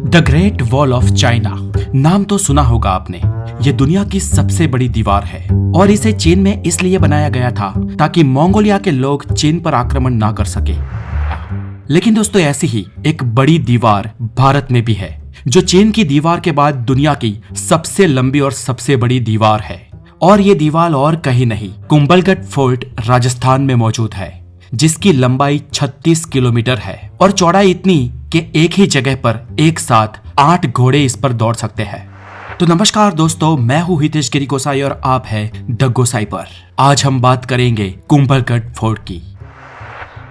The great wall of China नाम तो सुना होगा आपने। ये दुनिया की सबसे बड़ी दीवार है और इसे चीन में इसलिए बनाया गया था ताकि मंगोलिया के लोग चीन पर आक्रमण ना कर सके। लेकिन दोस्तों ऐसी ही एक बड़ी दीवार भारत में भी है जो चीन की दीवार के बाद दुनिया की सबसे लंबी और सबसे बड़ी दीवार है। और ये दीवार और कहीं नहीं, कुंभलगढ़ फोर्ट राजस्थान में मौजूद है, जिसकी लंबाई 36 किलोमीटर है और चौड़ाई इतनी कि एक ही जगह पर एक साथ 8 घोड़े इस पर दौड़ सकते हैं। तो नमस्कार दोस्तों, मैं हूँ हितेश गिरी गोसाई और आप है द गोसाई पर। आज हम बात करेंगे कुंभलगढ़ फोर्ट की।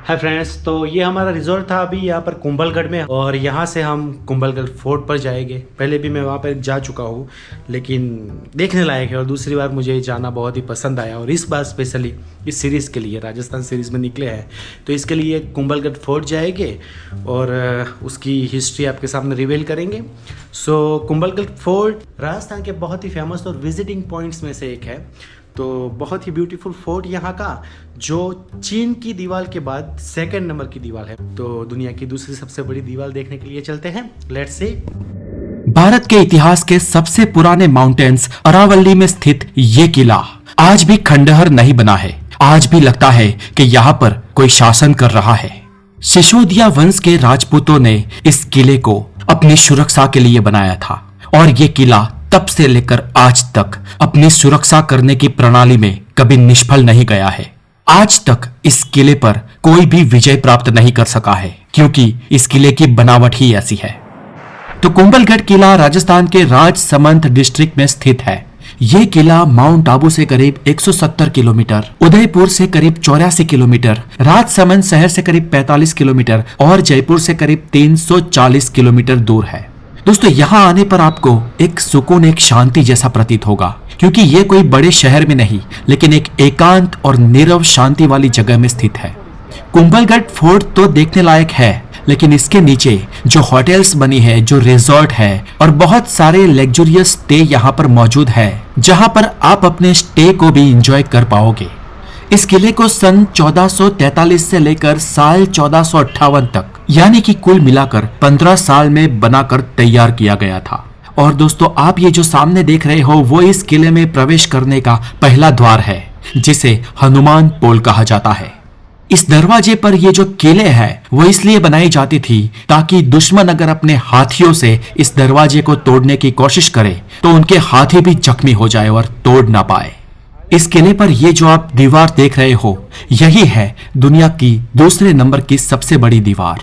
हाय फ्रेंड्स, तो ये हमारा रिजॉर्ट था अभी यहाँ पर कुंभलगढ़ में और यहाँ से हम कुंभलगढ़ फोर्ट पर जाएंगे। पहले भी मैं वहाँ पर जा चुका हूँ लेकिन देखने लायक है और दूसरी बार मुझे जाना बहुत ही पसंद आया और इस बार स्पेशली इस सीरीज़ के लिए, राजस्थान सीरीज़ में निकले हैं तो इसके लिए कुंभलगढ़ फोर्ट जाएंगे और उसकी हिस्ट्री आपके सामने रिवील करेंगे। सो कुंभलगढ़ फोर्ट राजस्थान के बहुत ही फेमस और विजिटिंग पॉइंट्स में से एक है। तो बहुत ही ब्यूटीफुल फोर्ट यहाँ का, जो चीन की दीवार के बाद सेकंड नंबर की दीवार है। तो दुनिया की दूसरी सबसे बड़ी दीवार देखने के लिए चलते हैं। Let's see. भारत के इतिहास के सबसे पुराने माउंटेन्स अरावली में स्थित ये किला आज भी खंडहर नहीं बना है। आज भी लगता है कि यहाँ पर कोई शासन कर रहा है। सिसोदिया वंश के राजपूतों ने इस किले को अपनी सुरक्षा के लिए बनाया था और ये किला तब से लेकर आज तक अपनी सुरक्षा करने की प्रणाली में कभी निष्फल नहीं गया है। आज तक इस किले पर कोई भी विजय प्राप्त नहीं कर सका है क्योंकि इस किले की बनावट ही ऐसी है। तो कुंभलगढ़ किला राजस्थान के राजसमंद डिस्ट्रिक्ट में स्थित है। ये किला माउंट आबू से करीब 170 किलोमीटर, उदयपुर से करीब 84 किलोमीटर, राजसमंद शहर से करीब 45 किलोमीटर और जयपुर से करीब 340 किलोमीटर दूर है। दोस्तों यहाँ आने पर आपको एक सुकून, एक शांति जैसा प्रतीत होगा क्योंकि ये कोई बड़े शहर में नहीं लेकिन एक एकांत और नीरव शांति वाली जगह में स्थित है। कुंभलगढ़ फोर्ट तो देखने लायक है लेकिन इसके नीचे जो होटल्स बनी है, जो रिजॉर्ट है और बहुत सारे लग्जरियस स्टे यहाँ पर मौजूद है जहाँ पर आप अपने स्टे को भी एंजॉय कर पाओगे। इस किले को सन 1443 से लेकर साल 1458 तक यानी कि कुल मिलाकर 15 साल में बनाकर तैयार किया गया था। और दोस्तों आप ये जो सामने देख रहे हो वो इस किले में प्रवेश करने का पहला द्वार है जिसे हनुमान पोल कहा जाता है। इस दरवाजे पर ये जो किले है वो इसलिए बनाई जाती थी ताकि दुश्मन अगर अपने हाथियों से इस दरवाजे को तोड़ने की कोशिश करे तो उनके हाथी भी जख्मी हो जाए और तोड़ ना पाए। इस किले पर ये जो आप दीवार देख रहे हो यही है दुनिया की दूसरे नंबर की सबसे बड़ी दीवार।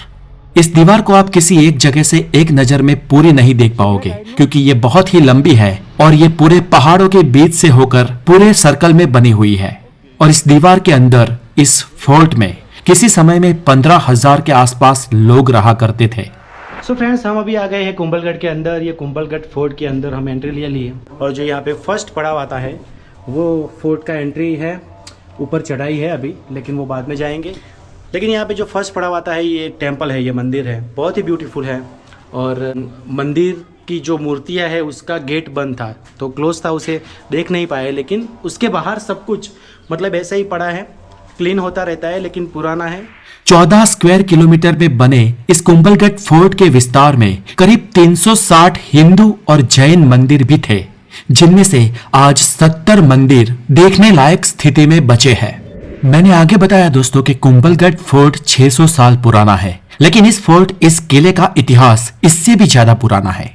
इस दीवार को आप किसी एक जगह से एक नजर में पूरी नहीं देख पाओगे क्योंकि ये बहुत ही लंबी है और ये पूरे पहाड़ों के बीच से होकर पूरे सर्कल में बनी हुई है। और इस दीवार के अंदर इस फोर्ट में किसी समय में 15,000 के आसपास लोग रहा करते थे। सो फ्रेंड्स, हम अभी आ गए हैं कुंभलगढ़ के अंदर। ये कुंभलगढ़ फोर्ट के अंदर हम एंट्री ले लिए और जो यहाँ पे फर्स्ट पड़ाव आता है वो फोर्ट का एंट्री है। ऊपर चढ़ाई है अभी लेकिन वो बाद में जाएंगे। लेकिन यहाँ पे जो फर्स्ट पड़ाव आता है ये टेम्पल है, ये मंदिर है, बहुत ही ब्यूटीफुल है। और मंदिर की जो मूर्तियाँ है उसका गेट बंद था तो क्लोज था, उसे देख नहीं पाए। लेकिन उसके बाहर सब कुछ मतलब ऐसा ही पड़ा है, क्लीन होता रहता है लेकिन पुराना है। 14 स्क्वायर किलोमीटर में बने इस कुंभलगढ़ फोर्ट के विस्तार में करीब 360 हिंदू और जैन मंदिर भी थे जिनमें से आज 70 मंदिर देखने लायक स्थिति में बचे हैं। मैंने आगे बताया दोस्तों कि कुंभलगढ़ फोर्ट 600 साल पुराना है लेकिन इस किले का इतिहास इससे भी ज्यादा पुराना है।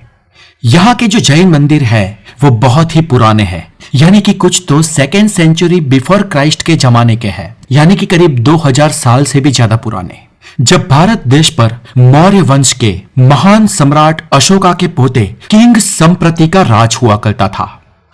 यहाँ के जो जैन मंदिर है वो बहुत ही पुराने हैं, यानी कि कुछ तो 2nd सेंचुरी बिफोर क्राइस्ट के जमाने के हैं, यानी कि करीब 2000 साल से भी ज्यादा पुराने। जब भारत देश पर मौर्य वंश के महान सम्राट अशोका के पोते किंग संप्रति का राज हुआ करता था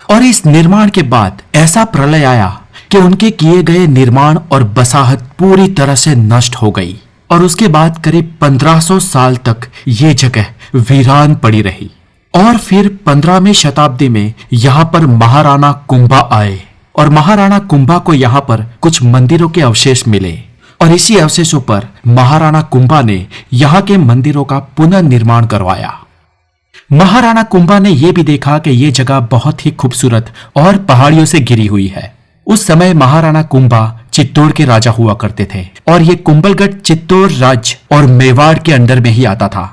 और इस निर्माण के बाद ऐसा प्रलय आया कि उनके किए गए निर्माण और बसाहट पूरी तरह से नष्ट हो गई और उसके बाद करीब 1500 साल तक ये जगह वीरान पड़ी रही। और फिर 15वीं शताब्दी में यहाँ पर महाराणा कुंभा आए और महाराणा कुंभा को यहाँ पर कुछ मंदिरों के अवशेष मिले और इसी अवशेषों पर महाराणा कुंभा ने यहाँ के मंदिरों का पुनर्निर्माण करवाया। महाराणा कुंभा ने यह भी देखा कि ये जगह बहुत ही खूबसूरत और पहाड़ियों से घिरी हुई है। उस समय महाराणा कुंभा चित्तौड़ के राजा हुआ करते थे और ये कुंभलगढ़ चित्तौड़ राज्य और मेवाड़ के अंडर में ही आता था।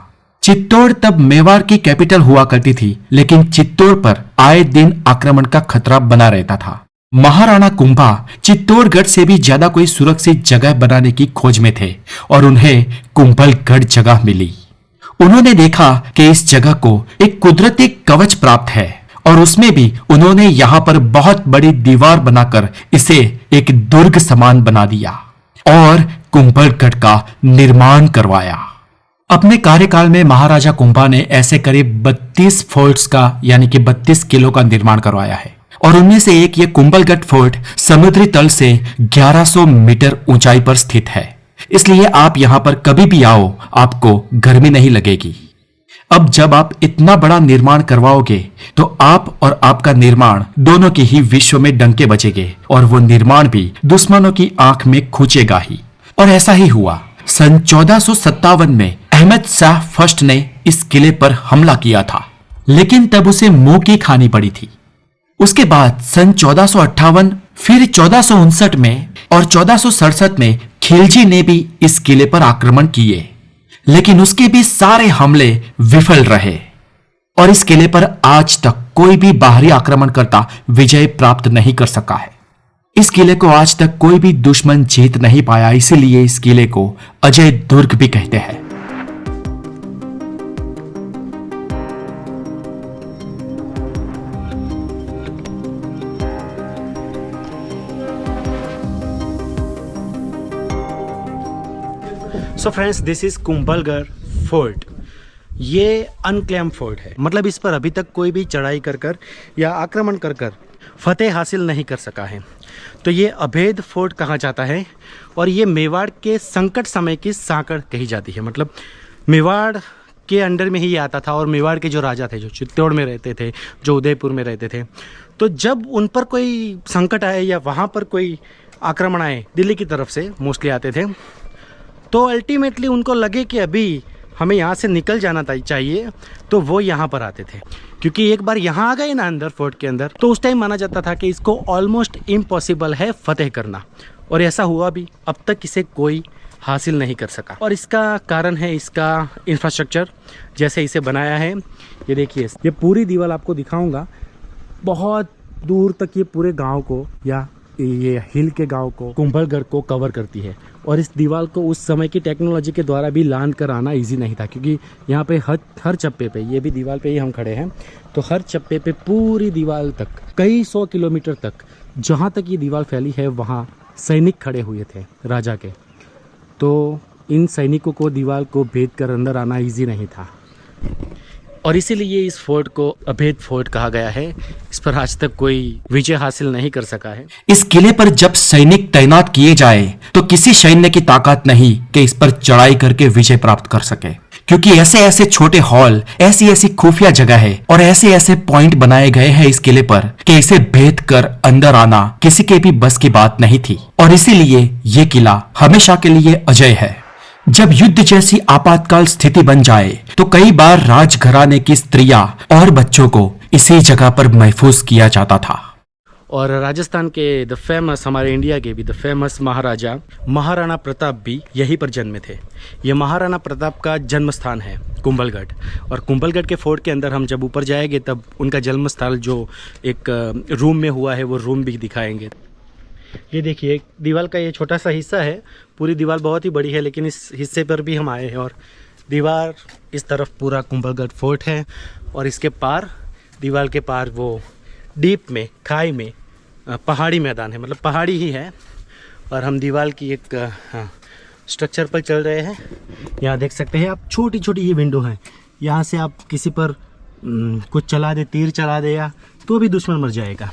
चित्तौड़ तब मेवाड़ की कैपिटल हुआ करती थी, लेकिन चित्तौड़ पर आए दिन आक्रमण का खतरा बना रहता था। महाराणा कुंभा चित्तौड़गढ़ से भी ज्यादा कोई सुरक्षित जगह बनाने की खोज में थे और उन्हें कुंभलगढ़ जगह मिली। उन्होंने देखा कि इस जगह को एक कुदरती कवच प्राप्त है और उसमें भी उन्होंने यहाँ पर बहुत बड़ी दीवार बनाकर इसे एक दुर्ग समान बना दिया और कुंभलगढ़ का निर्माण करवाया। अपने कार्यकाल में महाराजा कुंभा ने ऐसे करीब 32 फोर्ट्स का यानी कि 32 किलों का निर्माण करवाया है और उनमें से एक ये कुंभलगढ़ फोर्ट समुद्री तल से 1100 मीटर ऊंचाई पर स्थित है। इसलिए आप यहाँ पर कभी भी आओ, आपको गर्मी नहीं लगेगी। अब जब आप इतना बड़ा निर्माण करवाओगे तो आप और आपका निर्माण दोनों की ही विश्व में डंके बजेंगे और वो निर्माण भी दुश्मनों की आंख में खूंचेगा ही। और ऐसा ही हुआ। सन 1457 में अहमद शाह फर्स्ट ने इस किले पर हमला किया था, लेकिन तब उसे मुंह की खानी पड़ी थी। उसके बाद सन 1458, फिर 1459 में और 1467 में खिलजी ने भी इस किले पर आक्रमण किए, लेकिन उसके भी सारे हमले विफल रहे और इस किले पर आज तक कोई भी बाहरी आक्रमणकर्ता विजय प्राप्त नहीं कर सका है। इस किले को आज तक कोई भी दुश्मन जीत नहीं पाया, इसीलिए इस किले को अजय दुर्ग भी कहते हैं। So friends, this is Kumbhalgarh fort. ये अनक्लेम फोर्ट है, मतलब इस पर अभी तक कोई भी चढ़ाई कर या आक्रमण कर फतेह हासिल नहीं कर सका है। तो ये अभेद फोर्ट कहा जाता है और ये मेवाड़ के संकट समय की सांकड़ कही जाती है। मतलब मेवाड़ के अंडर में ही ये आता था और मेवाड़ के जो राजा थे, जो चित्तौड़ में रहते थे, जो उदयपुर में रहते थे, तो जब उन पर कोई संकट आए या वहाँ पर कोई आक्रमण आए, दिल्ली की तरफ से मोस्टली आते थे, तो अल्टीमेटली उनको लगे कि अभी हमें यहाँ से निकल जाना चाहिए, तो वो यहाँ पर आते थे। क्योंकि एक बार यहाँ आ गए ना अंदर फोर्ट के अंदर, तो उस टाइम माना जाता था कि इसको ऑलमोस्ट इम्पॉसिबल है फतेह करना, और ऐसा हुआ भी। अब तक इसे कोई हासिल नहीं कर सका और इसका कारण है इसका इंफ्रास्ट्रक्चर, जैसे इसे बनाया है। ये देखिए, ये पूरी दीवार आपको दिखाऊंगा, बहुत दूर तक ये पूरे गाँव को या ये हिल के गांव को, कुंभलगढ़ को कवर करती है। और इस दीवार को उस समय की टेक्नोलॉजी के द्वारा भी लांद कर आना इजी नहीं था, क्योंकि यहाँ पे हर चप्पे पे, ये भी दीवार पे ही हम खड़े हैं, तो हर चप्पे पे पूरी दीवार तक कई 100 किलोमीटर तक, जहाँ तक ये दीवार फैली है, वहाँ सैनिक खड़े हुए थे राजा के। तो इन सैनिकों को दीवार को भेद कर अंदर आना ईजी नहीं था और इसीलिए इस फोर्ट को अभेद फोर्ट कहा गया है। इस पर आज तक कोई विजय हासिल नहीं कर सका है। इस किले पर जब सैनिक तैनात किए जाए तो किसी सैन्य की ताकत नहीं कि इस पर चढ़ाई करके विजय प्राप्त कर सके, क्योंकि ऐसे ऐसे छोटे हॉल, ऐसी ऐसी खुफिया जगह है और ऐसे ऐसे पॉइंट बनाए गए हैं इस किले पर कि इसे भेद कर अंदर आना किसी के भी बस की बात नहीं थी। और इसीलिए ये किला हमेशा के लिए अजय है। जब युद्ध जैसी आपातकाल स्थिति बन जाए तो कई बार राजघराने की स्त्रियां और बच्चों को इसी जगह पर महफूज किया जाता था। और राजस्थान के द फेमस, हमारे इंडिया के भी द फेमस महाराजा महाराणा प्रताप भी यहीं पर जन्मे थे। ये महाराणा प्रताप का जन्म स्थान है कुंभलगढ़, और कुंभलगढ़ के फोर्ट के अंदर हम जब ऊपर जाएंगे तब उनका जन्म स्थल जो एक रूम में हुआ है वो रूम भी दिखाएंगे। ये देखिए, दीवार का ये छोटा सा हिस्सा है, पूरी दीवार बहुत ही बड़ी है, लेकिन इस हिस्से पर भी हम आए हैं। और दीवार इस तरफ पूरा कुंभलगढ़ फोर्ट है और इसके पार, दीवार के पार वो डीप में, खाई में पहाड़ी मैदान है, मतलब पहाड़ी ही है। और हम दीवार की एक स्ट्रक्चर पर चल रहे हैं। यहाँ देख सकते हैं आप, छोटी छोटी ये विंडो है, यहाँ से आप किसी पर कुछ चला दे, तीर चला दे या तो भी दुश्मन मर जाएगा।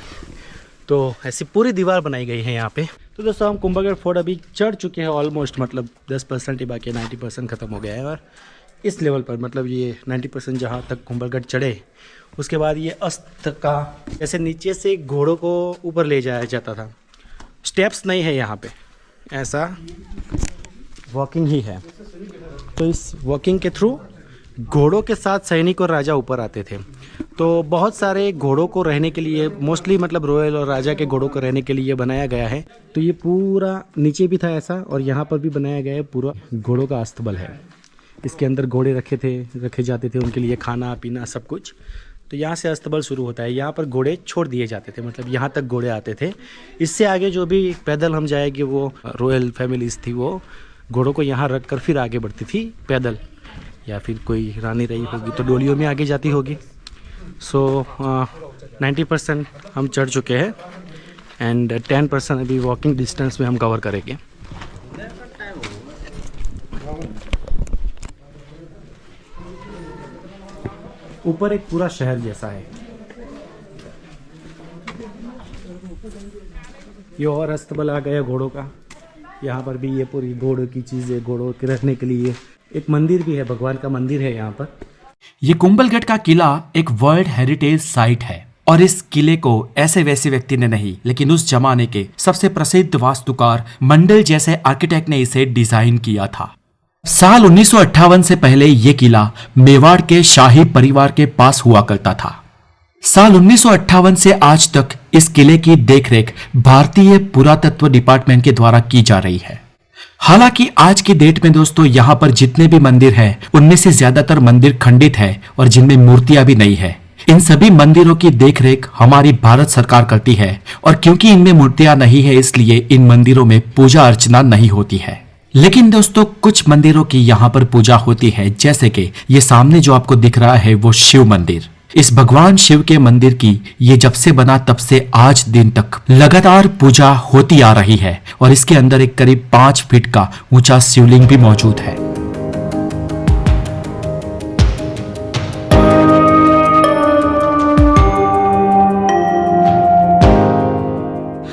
तो ऐसी पूरी दीवार बनाई गई है यहाँ पे। तो दोस्तों, हम कुंभलगढ़ फोर्ट अभी चढ़ चुके हैं ऑलमोस्ट, मतलब 10% ही बाकी, 90% ख़त्म हो गया है। और इस लेवल पर, मतलब ये 90% जहाँ तक कुंभलगढ़ चढ़े, उसके बाद ये अस्त का, जैसे नीचे से घोड़ों को ऊपर ले जाया जाता था, स्टेप्स नहीं है यहाँ पे, ऐसा वॉकिंग ही है। तो इस वॉकिंग के थ्रू घोड़ों के साथ सैनिक और राजा ऊपर आते थे। तो बहुत सारे घोड़ों को रहने के लिए, मोस्टली मतलब रॉयल और राजा के घोड़ों को रहने के लिए बनाया गया है। तो ये पूरा नीचे भी था ऐसा, और यहाँ पर भी बनाया गया है, पूरा घोड़ों का अस्तबल है। इसके अंदर घोड़े रखे जाते थे, उनके लिए खाना पीना सब कुछ। तो यहाँ से अस्तबल शुरू होता है। यहाँ पर घोड़े छोड़ दिए जाते थे, मतलब यहाँ तक घोड़े आते थे। इससे आगे जो भी पैदल हम जाएंगे, वो रॉयल फैमिलीज थी, वो घोड़ों को यहाँ रख कर फिर आगे बढ़ती थी पैदल, या फिर कोई रानी रही होगी तो डोलियों में आगे जाती होगी। सो 90% हम चढ़ चुके हैं एंड 10% अभी वॉकिंग डिस्टेंस में हम कवर करेंगे। ऊपर एक पूरा शहर जैसा है। ये और अस्तबल आ गया घोड़ों का। यहाँ पर भी ये पूरी घोड़ों की चीज़ें, घोड़ों के रखने के लिए एक मंदिर भी है, भगवान का मंदिर है यहाँ पर। ये कुंभलगढ़ का किला एक वर्ल्ड हेरिटेज साइट है और इस किले को ऐसे वैसे व्यक्ति ने नहीं, लेकिन उस जमाने के सबसे प्रसिद्ध वास्तुकार मंडल जैसे आर्किटेक्ट ने इसे डिजाइन किया था। साल 1958 से पहले ये किला मेवाड़ के शाही परिवार के पास हुआ करता था। साल 1958 से आज तक इस किले की देखरेख भारतीय पुरातत्व डिपार्टमेंट के द्वारा की जा रही है। हालांकि आज की डेट में दोस्तों यहाँ पर जितने भी मंदिर हैं, उनमें से ज्यादातर मंदिर खंडित है और जिनमें मूर्तियां भी नहीं है। इन सभी मंदिरों की देखरेख हमारी भारत सरकार करती है और क्योंकि इनमें मूर्तियां नहीं है, इसलिए इन मंदिरों में पूजा अर्चना नहीं होती है। लेकिन दोस्तों कुछ मंदिरों की यहाँ पर पूजा होती है, जैसे कि ये सामने जो आपको दिख रहा है वो शिव मंदिर। इस भगवान शिव के मंदिर की ये जब से बना तब से आज दिन तक लगातार पूजा होती आ रही है और इसके अंदर एक करीब 5 फीट का ऊंचा शिवलिंग भी मौजूद है।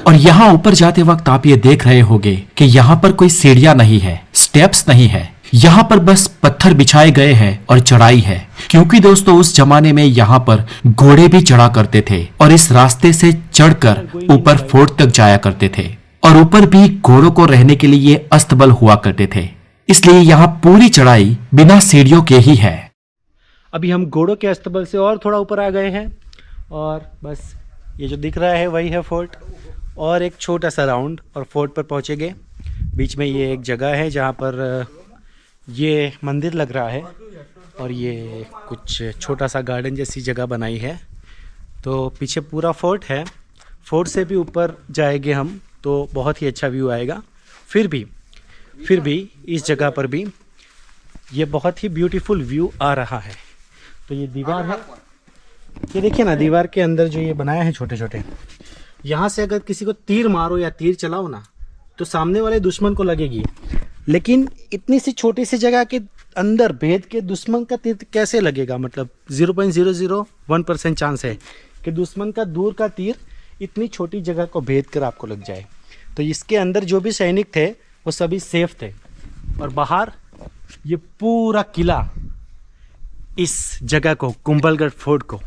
और यहाँ ऊपर जाते वक्त आप ये देख रहे होंगे कि यहाँ पर कोई सीढ़ियां नहीं है, स्टेप्स नहीं है, यहाँ पर बस पत्थर बिछाए गए हैं और चढ़ाई है, क्योंकि दोस्तों उस जमाने में यहाँ पर घोड़े भी चढ़ा करते थे और इस रास्ते से चढ़कर ऊपर फोर्ट तक जाया करते थे और ऊपर भी घोड़ों को रहने के लिए अस्तबल हुआ करते थे। इसलिए यहाँ पूरी चढ़ाई बिना सीढ़ियों के ही है। अभी हम घोड़ों के अस्तबल से और थोड़ा ऊपर आ गए हैं और बस ये जो दिख रहा है वही है फोर्ट, और एक छोटा सा राउंड और फोर्ट पर पहुँचेंगे। बीच में ये एक जगह है जहाँ पर ये मंदिर लग रहा है और ये कुछ छोटा सा गार्डन जैसी जगह बनाई है। तो पीछे पूरा फोर्ट है, फोर्ट से भी ऊपर जाएंगे हम तो बहुत ही अच्छा व्यू आएगा। फिर भी इस जगह पर भी ये बहुत ही ब्यूटीफुल व्यू आ रहा है। तो ये दीवार है, ये देखिए ना, दीवार के अंदर जो ये बनाया है छोटे छोटे, यहाँ से अगर किसी को तीर मारो या तीर चलाओ ना तो सामने वाले दुश्मन को लगेगी, लेकिन इतनी सी छोटी सी जगह के अंदर भेद के दुश्मन का तीर कैसे लगेगा। मतलब 0.001% चांस है कि दुश्मन का दूर का तीर इतनी छोटी जगह को भेद कर आपको लग जाए। तो इसके अंदर जो भी सैनिक थे वो सभी सेफ थे और बाहर ये पूरा किला इस जगह को, कुंभलगढ़ फोर्ट को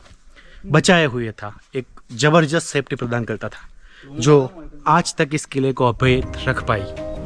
बचाए हुए था, एक जबरदस्त सेफ्टी प्रदान करता था, जो आज तक इस किले को अभेद रख पाई।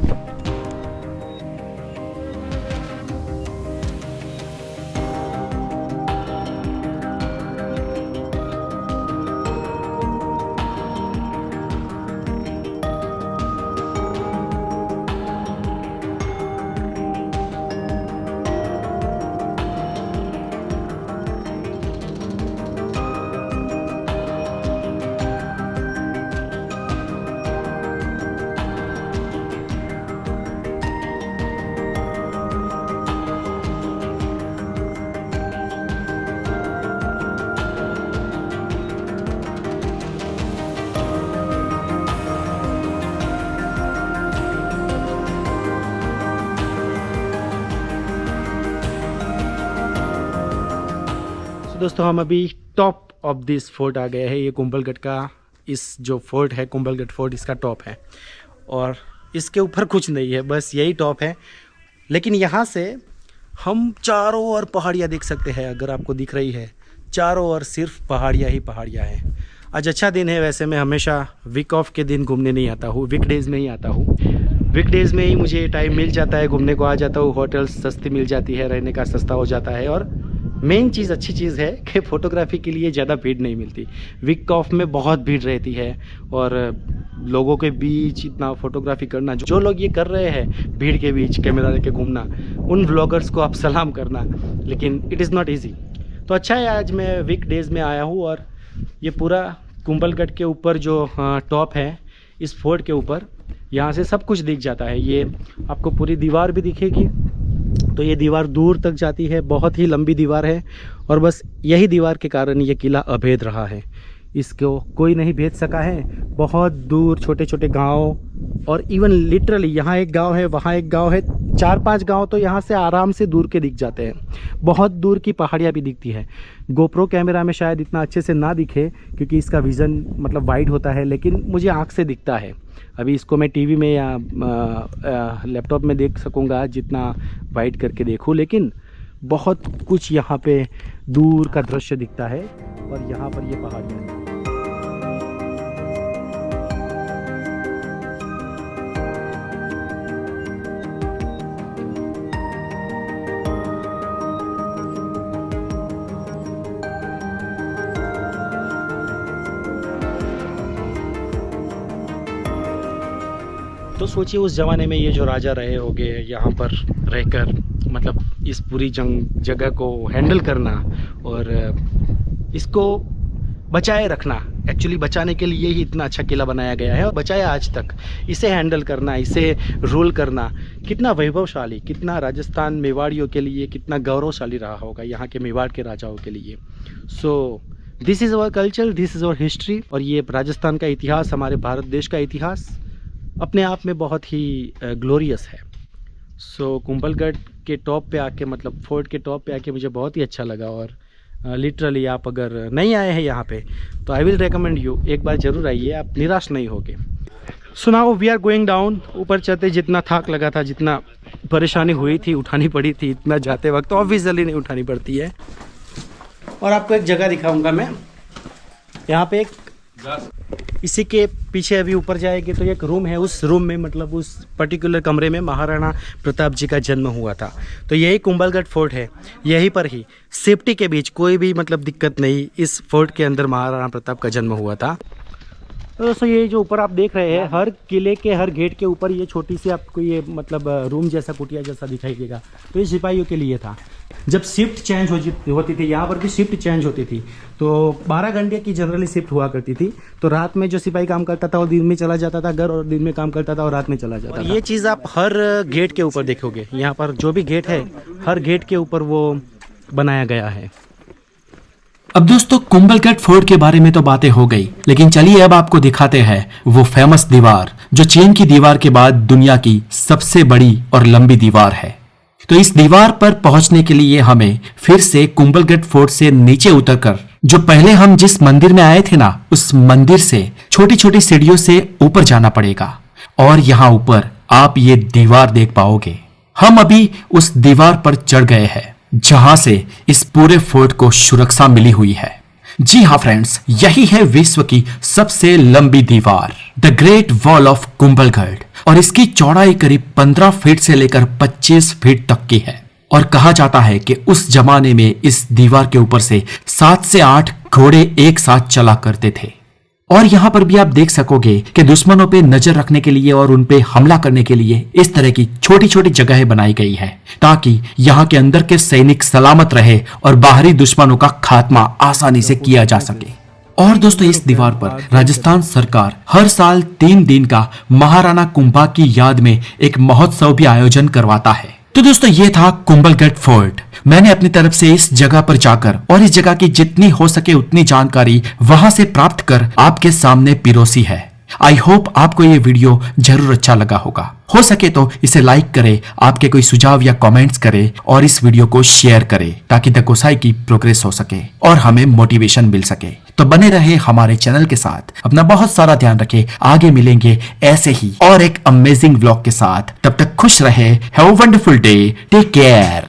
दोस्तों हम अभी टॉप ऑफ दिस फोर्ट आ गए हैं। ये कुंभलगढ़ का इस जो फोर्ट है, कुंभलगढ़ फोर्ट, इसका टॉप है और इसके ऊपर कुछ नहीं है, बस यही टॉप है। लेकिन यहाँ से हम चारों ओर पहाड़ियाँ देख सकते हैं। अगर आपको दिख रही है, चारों ओर सिर्फ पहाड़ियाँ ही पहाड़ियाँ हैं। आज अच्छा दिन है, वैसे मैं हमेशा वीक ऑफ के दिन घूमने नहीं आता हूँ, वीकडेज़ में ही आता हूँ। वीकडेज़ में ही मुझे टाइम मिल जाता है, घूमने को आ जाता हूँ, होटल्स सस्ती मिल जाती है, रहने का सस्ता हो जाता है और मेन चीज़, अच्छी चीज़ है कि फ़ोटोग्राफी के लिए ज़्यादा भीड़ नहीं मिलती। वीक ऑफ में बहुत भीड़ रहती है और लोगों के बीच इतना फोटोग्राफी करना, जो लोग ये कर रहे हैं भीड़ के बीच कैमरा लेके घूमना, उन व्लॉगर्स को आप सलाम करना, लेकिन इट इज़ नॉट ईजी। तो अच्छा है, आज मैं वीक डेज़ में आया हूँ और ये पूरा कुंभलगढ़ के ऊपर जो टॉप है, इस फोर्ट के ऊपर, यहाँ से सब कुछ दिख जाता है। ये आपको पूरी दीवार भी दिखेगी, तो ये दीवार दूर तक जाती है, बहुत ही लंबी दीवार है और बस यही दीवार के कारण ये किला अभेद रहा है, इसको कोई नहीं भेद सका है। बहुत दूर छोटे छोटे गांव और इवन लिटरली यहाँ एक गांव है, वहाँ एक गांव है, 4-5 गांव तो यहाँ से आराम से दूर के दिख जाते हैं। बहुत दूर की पहाड़ियाँ भी दिखती है। गोप्रो कैमरा में शायद इतना अच्छे से ना दिखे क्योंकि इसका विज़न मतलब वाइड होता है, लेकिन मुझे आँख से दिखता है। अभी इसको मैं टीवी में या लैपटॉप में देख सकूँगा जितना वाइड करके देखूँ, लेकिन बहुत कुछ यहाँ पे दूर का दृश्य दिखता है और यहाँ पर ये पहाड़ियाँ हैं। तो सोचिए उस ज़माने में ये जो राजा रहे होंगे यहाँ पर रहकर, मतलब इस पूरी जगह को हैंडल करना और इसको बचाए रखना। एक्चुअली बचाने के लिए ही इतना अच्छा किला बनाया गया है और बचाया आज तक। इसे हैंडल करना, इसे रूल करना कितना वैभवशाली, कितना राजस्थान मेवाड़ियों के लिए कितना गौरवशाली रहा होगा, यहाँ के मेवाड़ के राजाओं के लिए। So this is our culture, this is our history. और ये राजस्थान का इतिहास, हमारे भारत देश का इतिहास अपने आप में बहुत ही ग्लोरियस है। सो कुंभलगढ़ के टॉप पे आके, मतलब फोर्ट के टॉप पे आके मुझे बहुत ही अच्छा लगा। और लिटरली आप अगर नहीं आए हैं यहाँ पे तो आई विल रेकमेंड यू, एक बार ज़रूर आइए, आप निराश नहीं होगे। So now we are going down. ऊपर चलते जितना थाक लगा था, जितना परेशानी हुई थी, उठानी पड़ी थी, इतना जाते वक्त ऑब्वियसली नहीं उठानी पड़ती है। और आपको एक जगह दिखाऊंगा मैं, यहाँ पे एक, इसी के पीछे अभी ऊपर जाएंगे तो एक रूम है। उस रूम में, मतलब उस पर्टिकुलर कमरे में महाराणा प्रताप जी का जन्म हुआ था। तो यही कुंभलगढ़ फोर्ट है, यहीं पर ही सेफ्टी के बीच कोई भी मतलब दिक्कत नहीं, इस फोर्ट के अंदर महाराणा प्रताप का जन्म हुआ था। तो दोस्तों ये जो ऊपर आप देख रहे हैं, हर किले के हर गेट के ऊपर ये छोटी सी आपको ये मतलब रूम जैसा, कुटिया जैसा दिखाई देगा। तो ये सिपाहियों के लिए था। जब शिफ्ट चेंज होती थी, यहाँ पर भी शिफ्ट चेंज होती थी, तो 12 घंटे की जनरली शिफ्ट हुआ करती थी। तो रात में जो सिपाही काम करता था वो दिन में चला जाता था घर, और दिन में काम करता था और रात में चला जाता था। ये चीज़ आप हर गेट के ऊपर देखोगे, यहाँ पर जो भी गेट है हर गेट के ऊपर वो बनाया गया है। अब दोस्तों कुंभलगढ़ फोर्ट के बारे में तो बातें हो गई, लेकिन चलिए अब आपको दिखाते हैं वो फेमस दीवार जो चीन की दीवार के बाद दुनिया की सबसे बड़ी और लंबी दीवार है। तो इस दीवार पर पहुंचने के लिए हमें फिर से कुंभलगढ़ फोर्ट से नीचे उतरकर, जो पहले हम जिस मंदिर में आए थे ना, उस मंदिर से छोटी छोटी सीढ़ियों से ऊपर जाना पड़ेगा। और यहाँ ऊपर आप ये दीवार देख पाओगे। हम अभी उस दीवार पर चढ़ गए हैं जहां से इस पूरे फोर्ट को सुरक्षा मिली हुई है। जी हाँ फ्रेंड्स, यही है विश्व की सबसे लंबी दीवार, the great wall of Kumbhalgarh. और इसकी चौड़ाई करीब 15 फीट से लेकर 25 फीट तक की है। और कहा जाता है कि उस जमाने में इस दीवार के ऊपर से 7 से 8 घोड़े एक साथ चला करते थे। और यहाँ पर भी आप देख सकोगे कि दुश्मनों पे नजर रखने के लिए और उन पे हमला करने के लिए इस तरह की छोटी छोटी जगहें बनाई गई है, ताकि यहाँ के अंदर के सैनिक सलामत रहे और बाहरी दुश्मनों का खात्मा आसानी से किया जा सके। और दोस्तों इस दीवार पर राजस्थान सरकार हर साल 3 दिन का महाराणा कुंभा की याद में एक महोत्सव भी आयोजन करवाता है। तो दोस्तों ये था कुंभलगढ़ फोर्ट। मैंने अपनी तरफ से इस जगह पर जाकर और इस जगह की जितनी हो सके उतनी जानकारी वहां से प्राप्त कर आपके सामने पिरोसी है। आई होप आपको ये वीडियो जरूर अच्छा लगा होगा। हो सके तो इसे लाइक करें, आपके कोई सुझाव या कमेंट्स करें और इस वीडियो को शेयर करें ताकि द गोसाई की प्रोग्रेस हो सके और हमें मोटिवेशन मिल सके। तो बने रहे हमारे चैनल के साथ, अपना बहुत सारा ध्यान रखें। आगे मिलेंगे ऐसे ही और एक अमेजिंग व्लॉग के साथ। तब तक खुश रहे। Have a wonderful day, take care.